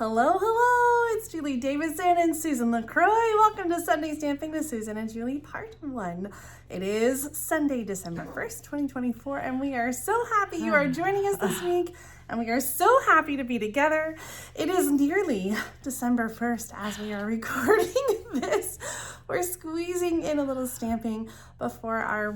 Hello, hello, it's Julie Davison and Susan LaCroix. Welcome to Sunday Stamping with Susan and Julie, part 1. It is Sunday, December 1st, 2024, and we are so happy you are joining us this week, and we are so happy to be together. It is nearly December 1st as we are recording this. We're squeezing in a little stamping before our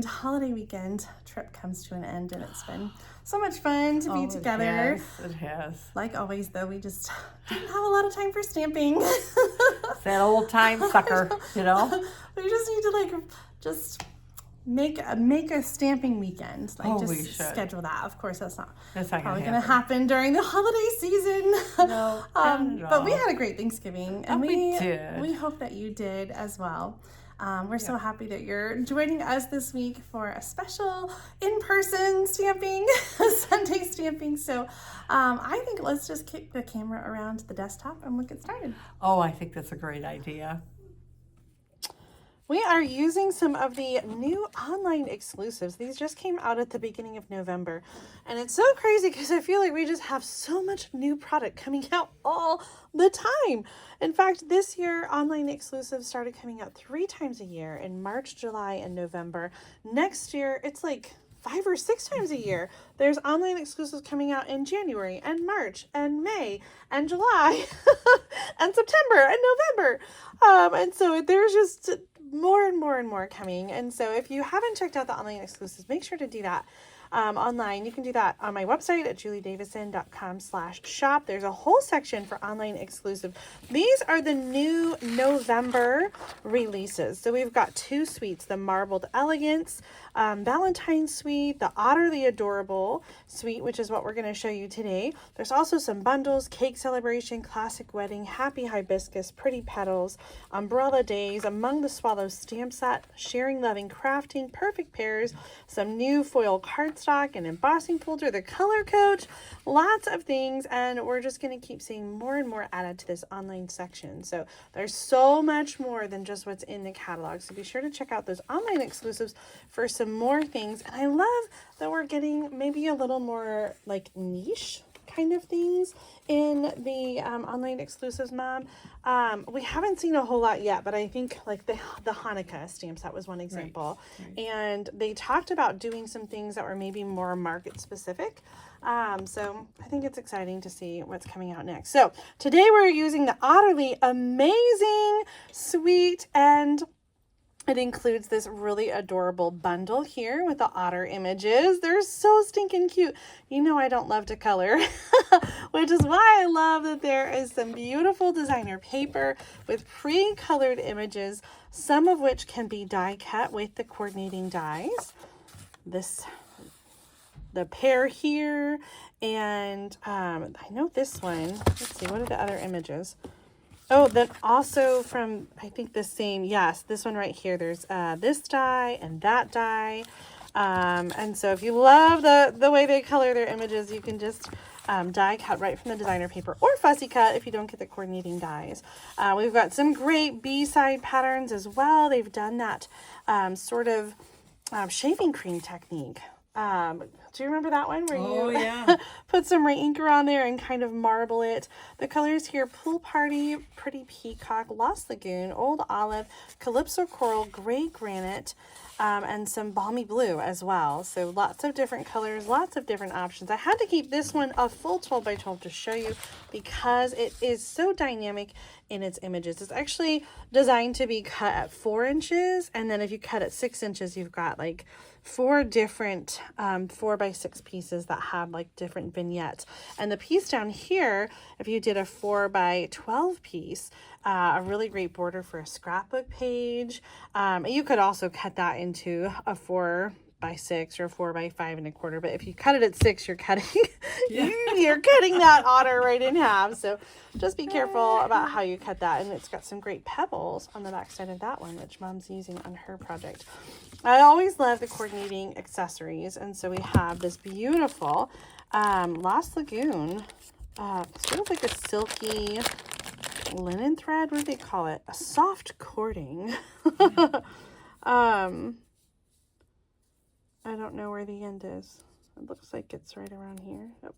holiday weekend trip comes to an end, and it's been so much fun to be together. It has. Like always, though, we just didn't have a lot of time for stamping. It's that old time sucker, you know? We just need to just make a stamping weekend. We should schedule that. Of course, that's not probably going to happen during the holiday season. No, not at but all. we had a great Thanksgiving, and we did. We hope that you did as well. We're so happy that you're joining us this week for a special in-person stamping, Sunday stamping. So I think let's just kick the camera around to the desktop and we'll get started. Oh, I think that's a great idea. We are using some of the new online exclusives. These just came out at the beginning of November. And it's so crazy because I feel like we just have so much new product coming out all the time. In fact, this year, online exclusives started coming out 3 times a year in March, July, and November. Next year, it's like 5 or 6 times a year. There's online exclusives coming out in January and March and May and July and September and November. And so there's just more and more and more coming. And so if you haven't checked out the online exclusives, make sure to do that online. You can do that on my website at juliedavison.com/shop. There's a whole section for online exclusive. These are the new November releases. So we've got 2 suites, the Marbled Elegance Valentine suite, the Otterly Adorable suite, which is what we're going to show you today. There's also some bundles: Cake Celebration, Classic Wedding, Happy Hibiscus, Pretty Petals, Umbrella Days, Among the Swallows stamp set, Sharing, Loving, Crafting, Perfect Pairs, some new foil cardstock, an embossing folder, the Color Coach, lots of things, and we're just going to keep seeing more and more added to this online section. So there's so much more than just what's in the catalog. So be sure to check out those online exclusives for some more things. And I love that we're getting maybe a little more like niche kind of things in the online exclusives, Mom. We haven't seen a whole lot yet, but I think like the Hanukkah stamp set was one example. Right. And they talked about doing some things that were maybe more market specific. So I think it's exciting to see what's coming out next. So today we're using the Otterly Amazing Suite, and it includes this really adorable bundle here with the otter images. They're so stinking cute. You know I don't love to color, which is why I love that there is some beautiful designer paper with pre-colored images, some of which can be die cut with the coordinating dies. The pair here, and I know this one. Let's see, what are the other images? Oh, then also from, I think the same, yes, this one right here, there's this die and that die. And so if you love the way they color their images, you can just die cut right from the designer paper, or fussy cut if you don't get the coordinating dies. We've got some great B-side patterns as well. They've done that sort of shaving cream technique. Do you remember that one where you put some ink around there and kind of marble it? The colors here: Pool Party, Pretty Peacock, Lost Lagoon, Old Olive, Calypso Coral, Gray Granite, and some Balmy Blue as well. So lots of different colors, lots of different options. I had to keep this one a full 12 by 12 to show you because it is so dynamic in its images. It's actually designed to be cut at 4 inches, and then if you cut at 6 inches, you've got like 4 different 4 by 6 pieces that have like different vignettes. And the piece down here, if you did a 4 by 12 piece, a really great border for a scrapbook page. You could also cut that into a 4 by 6 or 4 by 5 1/4. But if you cut it at 6, you're cutting you're cutting that otter right in half. So just be careful about how you cut that. And it's got some great pebbles on the back side of that one, which Mom's using on her project. I always love the coordinating accessories, and so we have this beautiful Lost Lagoon, sort of like a silky linen thread. What do they call it? A soft cording. I don't know where the end is. It looks like it's right around here. Oh,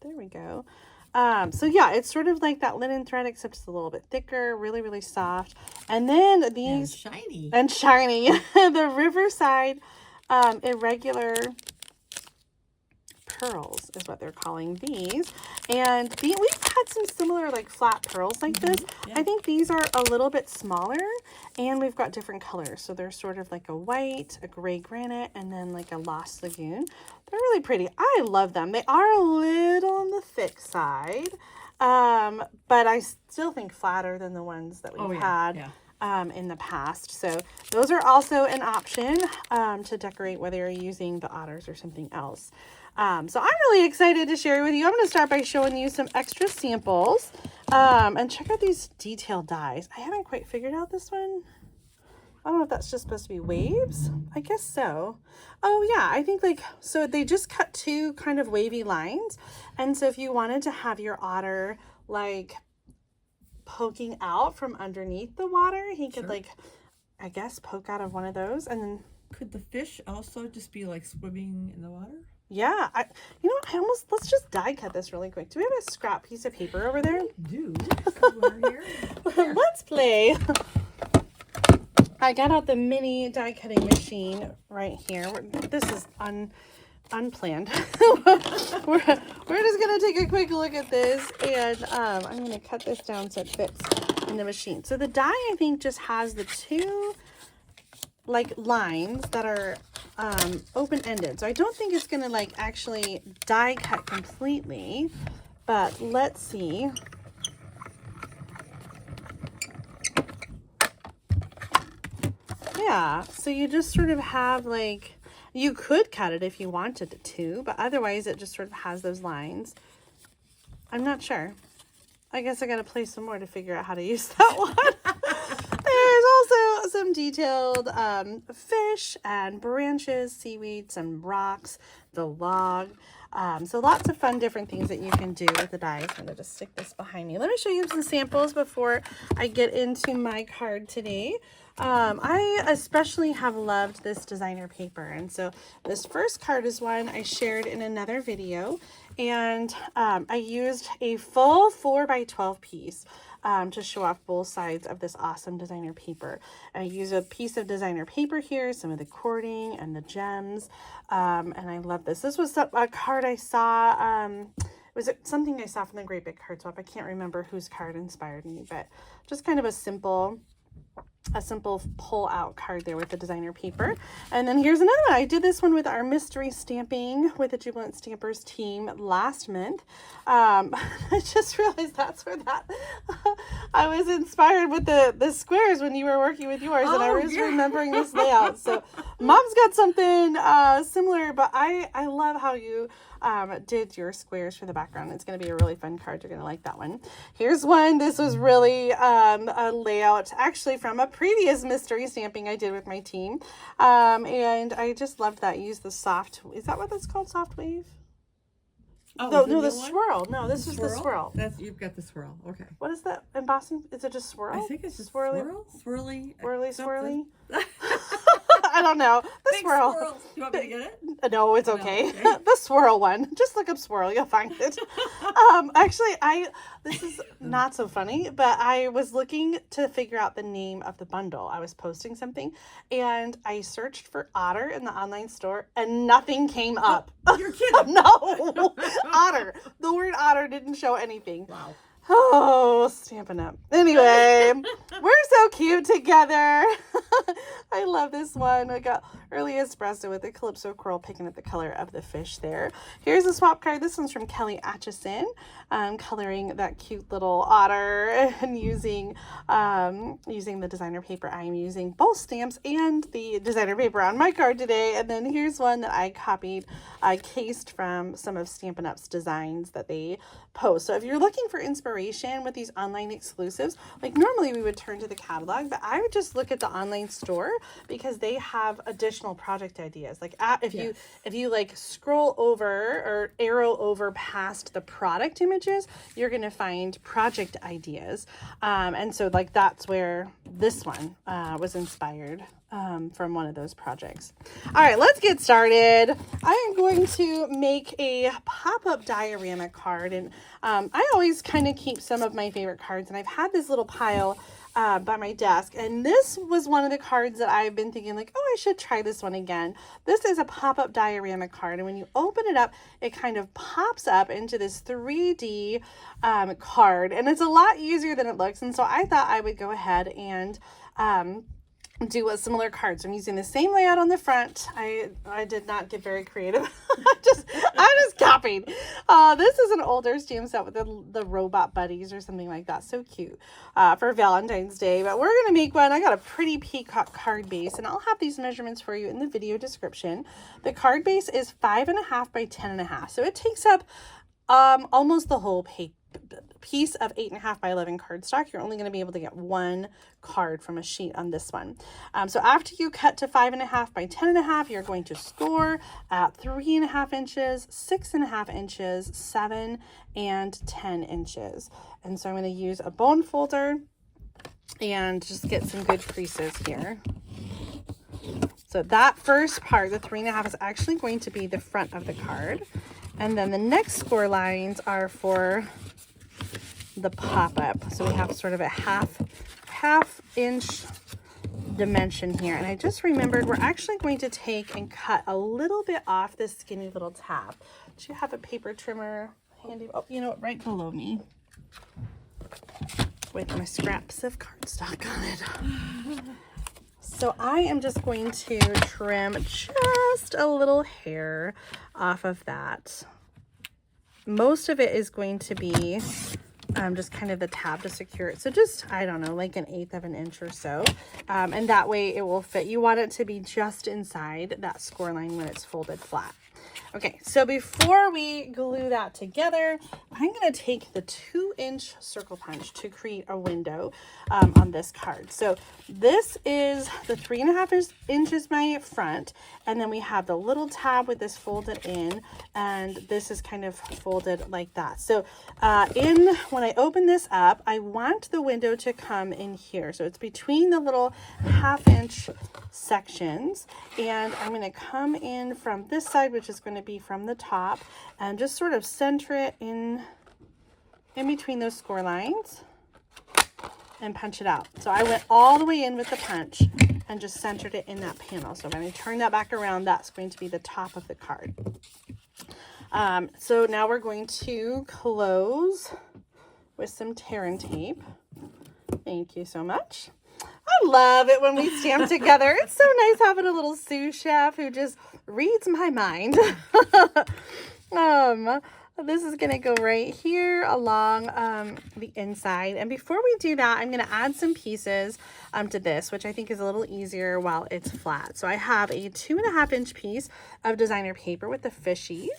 there we go. So yeah, it's sort of like that linen thread, except it's a little bit thicker, really, really soft. And then these and shiny. the Riverside irregular pearls is what they're calling these. And we've had some similar like flat pearls like this. Yeah. I think these are a little bit smaller, and we've got different colors. So they're sort of like a white, a gray granite, and then like a Lost Lagoon. They're really pretty. I love them. They are a little on the thick side, but I still think flatter than the ones that we've had. In the past. So those are also an option to decorate, whether you're using the otters or something else. So I'm really excited to share with you. I'm going to start by showing you some extra samples and check out these detailed dies. I haven't quite figured out this one. I don't know if that's just supposed to be waves. I guess so. Oh yeah, I think like, so they just cut two kind of wavy lines. And so if you wanted to have your otter like poking out from underneath the water, he could like, I guess, poke out of one of those. And then could the fish also just be like swimming in the water? Yeah, you know, let's just die cut this really quick. Do we have a scrap piece of paper over there? We do. Somewhere here. Let's play. I got out the mini die cutting machine right here. This is unplanned. we're just gonna take a quick look at this, and I'm gonna cut this down so it fits in the machine. So the die, I think, just has the two like lines that are open-ended. So I don't think it's gonna like actually die cut completely, but let's see. Yeah, so you just sort of have like, you could cut it if you wanted to, but otherwise it just sort of has those lines. I'm not sure. I guess I gotta play some more to figure out how to use that one. There's also some detailed fish and branches, seaweed, some rocks, the log. So lots of fun different things that you can do with the dies. I'm gonna just stick this behind me. Let me show you some samples before I get into my card today. I especially have loved this designer paper, and so this first card is one I shared in another video, and I used a full 4x12 piece to show off both sides of this awesome designer paper. I use a piece of designer paper here, some of the cording and the gems, and I love this. This was a card I saw, it was something I saw from the Great Big Card Swap. I can't remember whose card inspired me, but just kind of a simple pull out card there with the designer paper. And then here's another one. I did this one with our mystery stamping with the Jubilant Stampers team last month. I just realized that's where I was inspired with the squares when you were working with yours, and I was remembering this layout. So Mom's got something similar, but I love how you did your squares for the background. It's going to be a really fun card. You're going to like that one. Here's one. This was really a layout actually from a previous mystery stamping I did with my team. And I just loved that. Use the soft, is that what that's called? Soft wave? Oh, no, the swirl. No, this is the swirl. You've got the swirl. Okay. What is that embossing? Is it just swirl? I think it's just swirly. Swirly. I don't know. The Big swirl. Swirls. You want me to get it? No, it's okay. No, okay. The swirl one. Just look up swirl. You'll find it. Actually, this is not so funny, but I was looking to figure out the name of the bundle. I was posting something, and I searched for otter in the online store, and nothing came up. You're kidding. No. Otter. The word otter didn't show anything. Wow. Oh, Stampin' Up. Anyway, we're so cute together. I love this one. I got early espresso with the Calypso Coral, picking up the color of the fish there. Here's a swap card. This one's from Kelly Atchison, coloring that cute little otter and using the designer paper. I'm using both stamps and the designer paper on my card today. And then here's one that I copied, cased from some of Stampin' Up's designs that they post. So if you're looking for inspiration with these online exclusives, like normally we would turn to the catalog, but I would just look at the online store because they have additional project ideas. Like if you like scroll over or arrow over past the product images, you're going to find project ideas. And so like that's where this one was inspired from one of those projects. All right, let's get started. I am going to make a pop-up diorama card, and I always kind of keep some of my favorite cards, and I've had this little pile by my desk, and this was one of the cards that I've been thinking like, oh, I should try this one again. This is a pop-up diorama card, and when you open it up, it kind of pops up into this 3D card, and it's a lot easier than it looks, and so I thought I would go ahead and do a similar card. So I'm using the same layout on the front. I did not get very creative. I just copied. This is an older stamp set with the robot buddies or something like that. So cute for Valentine's Day. But we're going to make one. I got a pretty Peacock card base, and I'll have these measurements for you in the video description. The card base is 5.5 by 10.5. So it takes up almost the whole piece of 8.5 by 11 cardstock. You're only going to be able to get one card from a sheet on this one. So after you cut to 5.5 by 10.5, you're going to score at 3.5 inches, 6.5 inches, 7 and 10 inches. And so I'm going to use a bone folder and just get some good creases here. So that first part, the 3.5, is actually going to be the front of the card. And then the next score lines are for the pop-up. So we have sort of a half inch dimension here. And I just remembered we're actually going to take and cut a little bit off this skinny little tab. Do you have a paper trimmer handy? Oh, you know, right below me with my scraps of cardstock on it. So I am just going to trim just a little hair off of that. Most of it is going to be just kind of the tab to secure it. So just, I don't know, like 1/8 of an inch or so. And that way it will fit. You want it to be just inside that score line when it's folded flat. Okay, so before we glue that together, I'm going to take the 2-inch circle punch to create a window on this card. So this is the 3.5 inches my front, and then we have the little tab with this folded in, and this is kind of folded like that. So when I open this up, I want the window to come in here. So it's between the little 1/2 inch sections, and I'm going to come in from this side, which is going to be from the top, and just sort of center it in between those score lines and punch it out. So I went all the way in with the punch and just centered it in that panel. So when I turn that back around, that's going to be the top of the card. So now we're going to close with some tear and tape. Thank you so much. I love it when we stamp together. It's so nice having a little sous chef who just reads my mind. This is going to go right here along the inside. And before we do that, I'm going to add some pieces to this, which I think is a little easier while it's flat. So I have a 2.5 inch piece of designer paper with the fishies,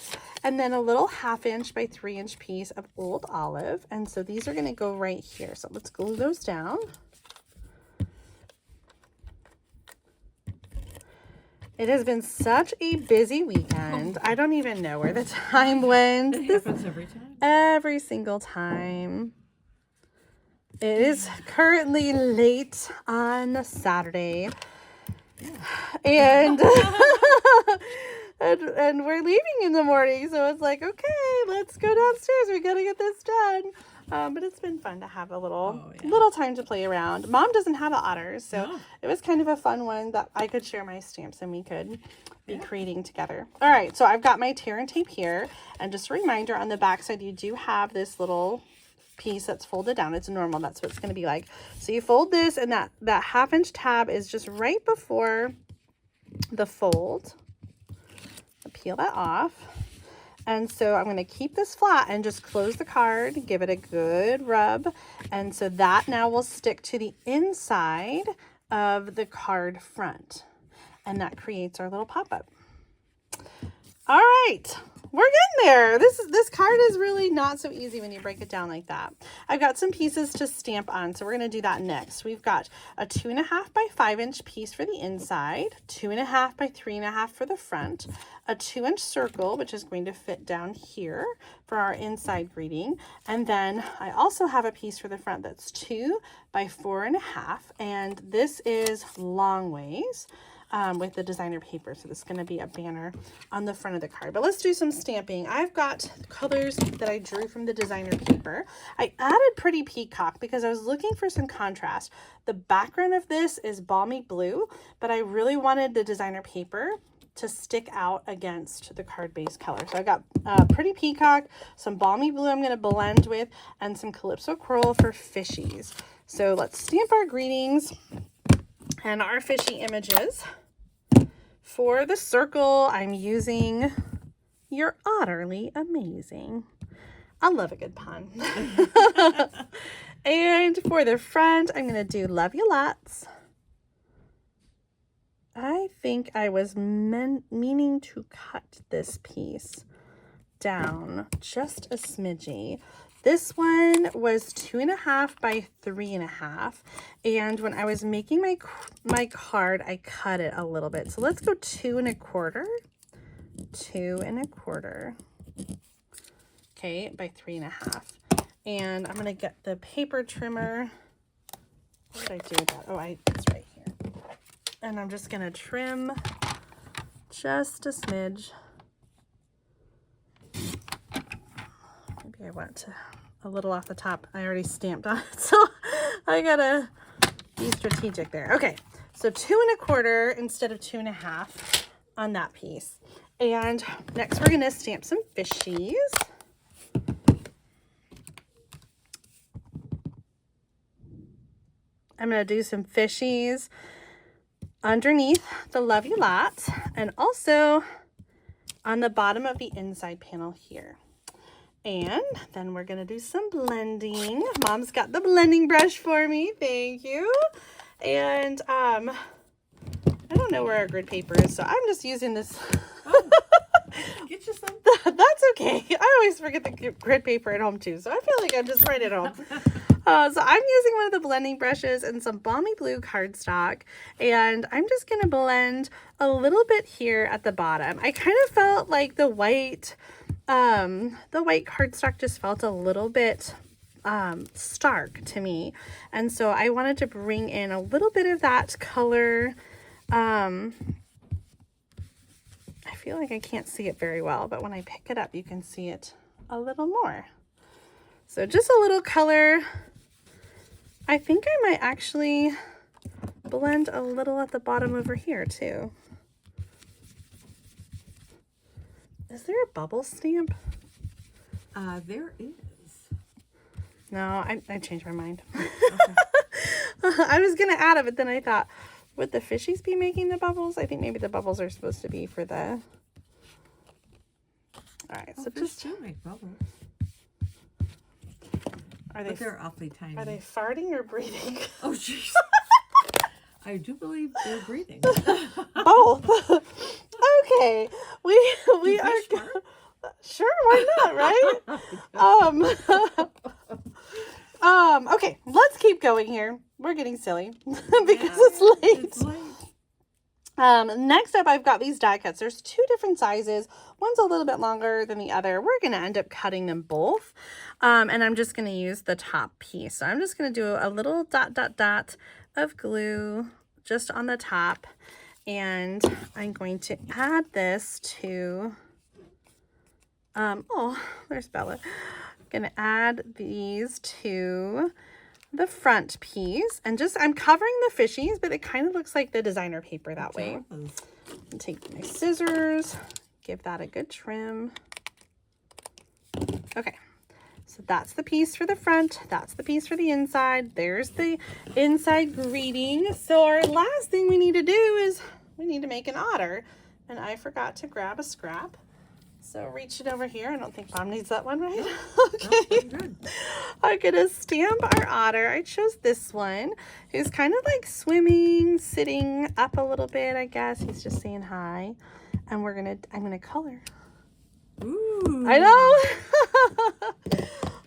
and then a little 1/2 inch by 3 inch piece of old olive. And so these are going to go right here. So let's glue those down. It has been such a busy weekend. I don't even know where the time went. It happens every time. Every single time. It is currently late on Saturday. And and we're leaving in the morning. So it's like, okay, let's go downstairs. We got to get this done. But it's been fun to have a little time to play around. Mom doesn't have an otter, so it was kind of a fun one that I could share my stamps and we could be creating together. All right, so I've got my tear and tape here, and just a reminder, on the back side you do have this little piece that's folded down. It's normal. That's what it's going to be like. So you fold this, and that 1/2 inch tab is just right before the fold. I'll peel that off. And so I'm going to keep this flat and just close the card, give it a good rub. And so that now will stick to the inside of the card front. And that creates our little pop-up. All right, we're getting there. This card is really not so easy when you break it down like that. I've got some pieces to stamp on, so we're going to do that next. We've got a 2.5 by 5-inch piece for the inside, 2.5 by 3.5 for the front, a 2-inch circle, which is going to fit down here for our inside greeting. And then I also have a piece for the front that's 2 by 4.5, and this is long ways. With the designer paper. So this is going to be a banner on the front of the card. But let's do some stamping. I've got colors that I drew from the designer paper. I added Pretty Peacock because I was looking for some contrast. The background of this is balmy blue, but I really wanted the designer paper to stick out against the card base color. So I got Pretty Peacock, some balmy blue I'm going to blend with, and some Calypso Coral for fishies. So let's stamp our greetings and our fishy images. For the circle, I'm using You're Otterly Amazing. I love a good pun. And for the front, I'm going to do Love You Lots. I think I was meaning to cut this piece down just a smidgy. This one was 2.5 by 3.5, and when I was making my card, I cut it a little bit. So let's go 2 1/4, 2 1/4. Okay, by 3.5. And I'm gonna get the paper trimmer. What did I do with that? Oh, it's right here. And I'm just gonna trim just a smidge. Maybe I went a little off the top. I already stamped on it, so I gotta be strategic there. Okay, so 2 1/4 instead of 2.5 on that piece. And next we're gonna stamp some fishies. I'm gonna do some fishies underneath the Love You Lots and also on the bottom of the inside panel here. And then we're going to do some blending. Mom's got the blending brush for me. Thank you. And I don't know where our grid paper is, so I'm just using this. Oh, get you some. That's okay. I always forget the grid paper at home too, so I feel like I'm just right at home. So I'm using one of the blending brushes and some balmy blue cardstock, and I'm just going to blend a little bit here at the bottom. I kind of felt like the white cardstock just felt a little bit stark to me, and so I wanted to bring in a little bit of that color. I feel like I can't see it very well, but when I pick it up you can see it a little more. So just a little color. I think I might actually blend a little at the bottom over here too. Is there a bubble stamp? There is. No, I changed my mind. Okay. I was going to add it, but then I thought, would the fishies be making the bubbles? I think maybe the bubbles are supposed to be for the... All right, so just... do make bubbles. But they're awfully tiny. Are they farting or breathing? Oh, jeez. I do believe they're breathing. Both. Okay, we are... Sure, why not, right? Okay, let's keep going here. We're getting silly because it's late. It's late. Next up, I've got these die cuts. There's 2 different sizes. One's a little bit longer than the other. We're going to end up cutting them both. And I'm just going to use the top piece. So I'm just going to do a little dot, dot, dot of glue just on the top. And I'm going to add this to, oh, there's Bella. I'm going to add these to the front piece, and just I'm covering the fishies, but it kind of looks like the designer paper that way. And take my scissors, give that a good trim. Okay, so that's the piece for the front, that's the piece for the inside. There's the inside greeting. So our last thing we need to do is we need to make an otter, and I forgot to grab a scrap. So reach it over here. I don't think Mom needs that one, right? Okay. Good. I'm going to stamp our otter. I chose this one, who's kind of like swimming, sitting up a little bit, I guess. He's just saying hi. And I'm going to color. Ooh. I know.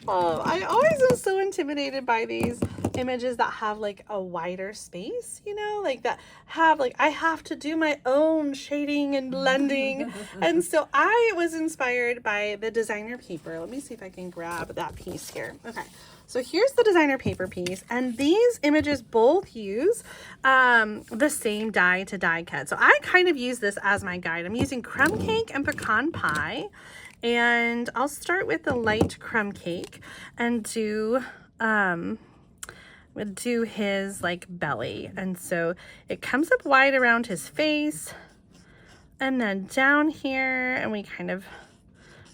I always am so intimidated by these images that have like a wider space, you know, like that have like I have to do my own shading and blending. And so I was inspired by the designer paper. Let me see if I can grab that piece here. Okay. So here's the designer paper piece, and these images both use the same die to die cut. So I kind of use this as my guide. I'm using crumb cake and pecan pie. And I'll start with the light crumb cake and do his like belly. And so it comes up wide around his face and then down here, and we kind of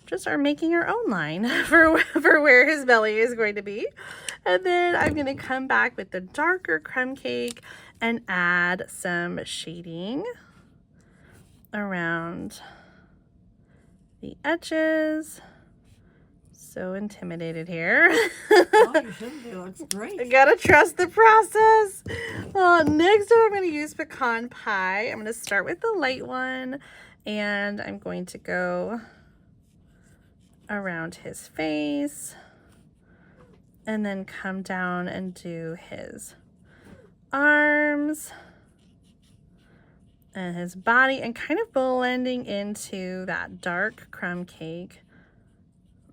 just are making our own line for where his belly is going to be. And then I'm going to come back with the darker crumb cake and add some shading around the edges. So intimidated here. Oh, you shouldn't be. Looks great. I gotta trust the process. Next up, I'm going to use pecan pie. I'm going to start with the light one, and I'm going to go around his face and then come down and do his arms and his body, and kind of blending into that dark crumb cake.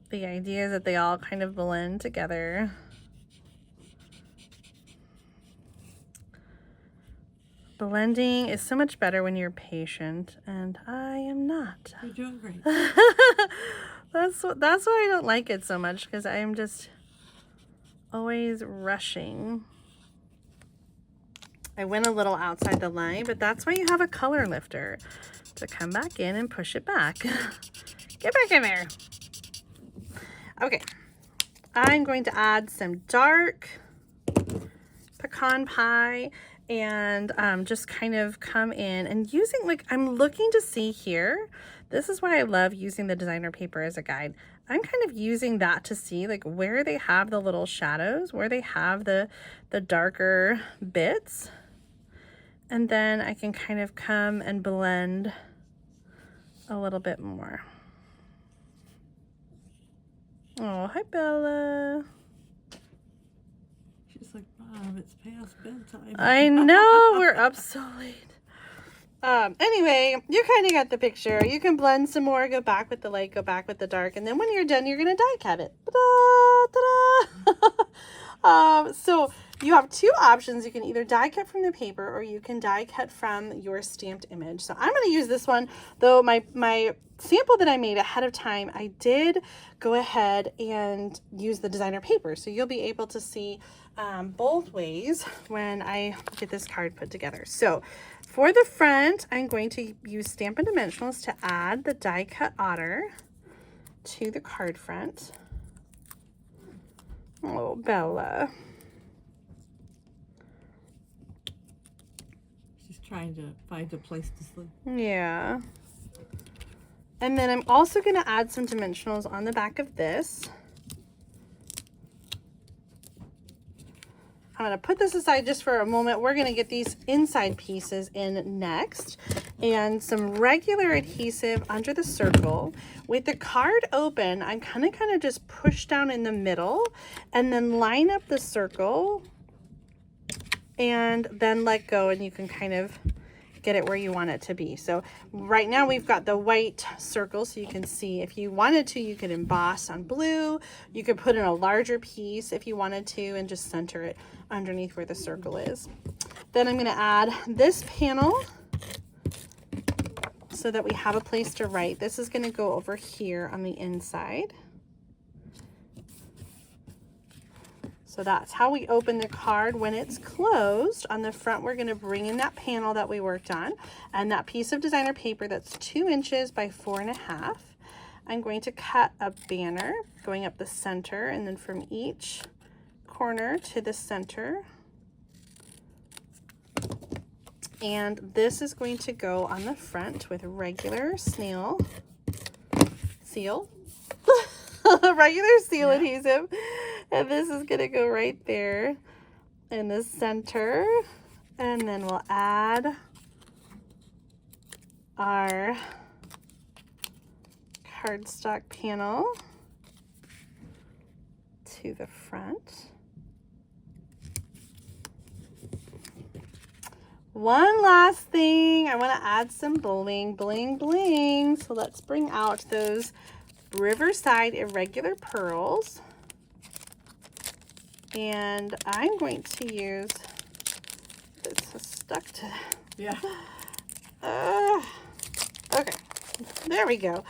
The idea is that they all kind of blend together. Blending is so much better when you're patient, and I am not. You're doing great. That's why I don't like it so much, because I am just always rushing. I went a little outside the line, but that's why you have a color lifter, to come back in and push it back. Get back in there. Okay, I'm going to add some dark pecan pie and just kind of come in and using, like, I'm looking to see here. This is why I love using the designer paper as a guide. I'm kind of using that to see like where they have the little shadows, where they have the darker bits. And then I can kind of come and blend a little bit more. Oh, hi, Bella. She's like, Mom, it's past bedtime. I know, we're up so late. Anyway, you kind of got the picture. You can blend some more, go back with the light, go back with the dark, and then when you're done, you're going to die cut it. Ta-da, ta-da. So you have two options. You can either die cut from the paper, or you can die cut from your stamped image. So I'm going to use this one, though my sample that I made ahead of time, I did go ahead and use the designer paper. So you'll be able to see both ways when I get this card put together. So for the front, I'm going to use Stampin' Dimensionals to add the die cut otter to the card front. Oh, Bella. She's trying to find a place to sleep. Yeah. And then I'm also going to add some dimensionals on the back of this. I'm going to put this aside just for a moment. We're going to get these inside pieces in next. And some regular adhesive under the circle. With the card open, I'm kind of just push down in the middle and then line up the circle and then let go, and you can kind of get it where you want it to be. So right now we've got the white circle, so you can see if you wanted to, you could emboss on blue. You could put in a larger piece if you wanted to and just center it underneath where the circle is. Then I'm going to add this panel so that we have a place to write. This is going to go over here on the inside. So that's how we open the card when it's closed. On the front, we're going to bring in that panel that we worked on and that piece of designer paper that's 2 inches by 4.5. I'm going to cut a banner going up the center, and then from each corner to the center. And this is going to go on the front with regular seal, regular seal adhesive. And this is going to go right there in the center. And then we'll add our cardstock panel to the front. One last thing, I want to add some bling, bling, bling. So let's bring out those Riverside Irregular Pearls. And I'm going to use, it's stuck to, Yeah. okay, there we go.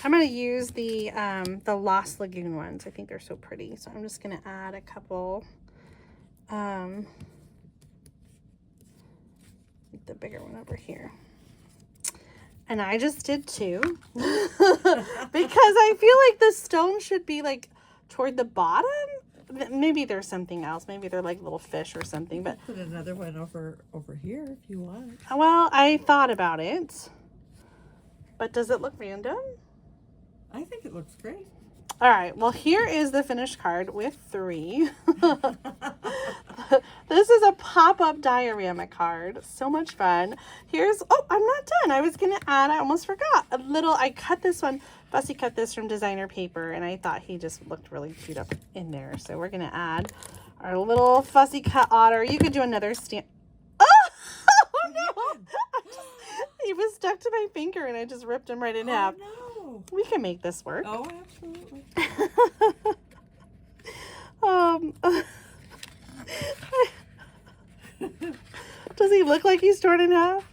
I'm going to use the Lost Lagoon ones. I think they're so pretty. So I'm just going to add a couple, the bigger one over here. And I just did 2 because I feel like the stone should be like toward the bottom. Maybe there's something else. Maybe they're like little fish or something. But Put another one over here if you want. well, I thought about it. But does it look random? I think it looks great. All right. Well, here is the finished card with 3. This is a pop-up diorama card. So much fun. Here's, oh, I'm not done. I was going to add, I almost forgot, a little, I cut this one, Fussy cut this from designer paper, and I thought he just looked really cute up in there. So we're going to add our little fussy cut otter. You could do another stamp. Oh, no. He was stuck to my finger, and I just ripped him right in half. No. We can make this work. Oh, absolutely. Does he look like he's torn in half?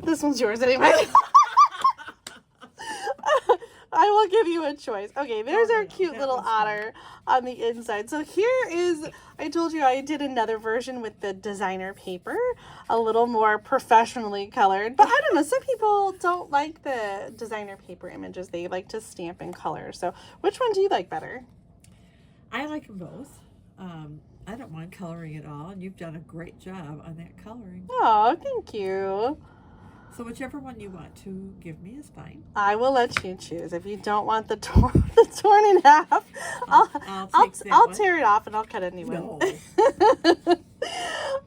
This one's yours anyway. I will give you a choice. Okay, there's our cute little otter on the inside. So here is, I told you I did another version with the designer paper, a little more professionally colored. But I don't know, some people don't like the designer paper images. They like to stamp and color. So which one do you like better? I like them both. I don't mind coloring at all, and you've done a great job on that coloring. Oh, thank you. So whichever one you want to give me is fine. I will let you choose. If you don't want the torn in half, I'll tear it off and I'll cut a new one. No.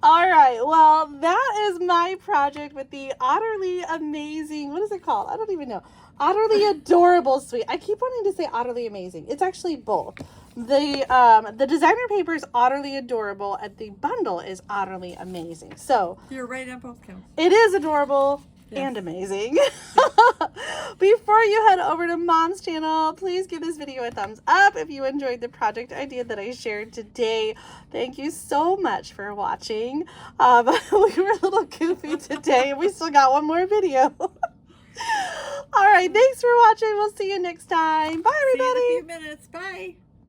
All right. Well, that is my project with the Otterly Amazing. What is it called? I don't even know. Otterly Adorable Suite. I keep wanting to say Otterly Amazing. It's actually both. The designer paper is Otterly Adorable, and the bundle is Otterly Amazing. So You're right on both counts. it is adorable. Yes. And amazing. Before you head over to Mom's channel, please give this video a thumbs up if you enjoyed the project idea that I shared today. Thank you so much for watching. We were a little goofy today, and we still got one more video. All right, thanks for watching. We'll see you next time. Bye, everybody. See you in a few minutes. Bye.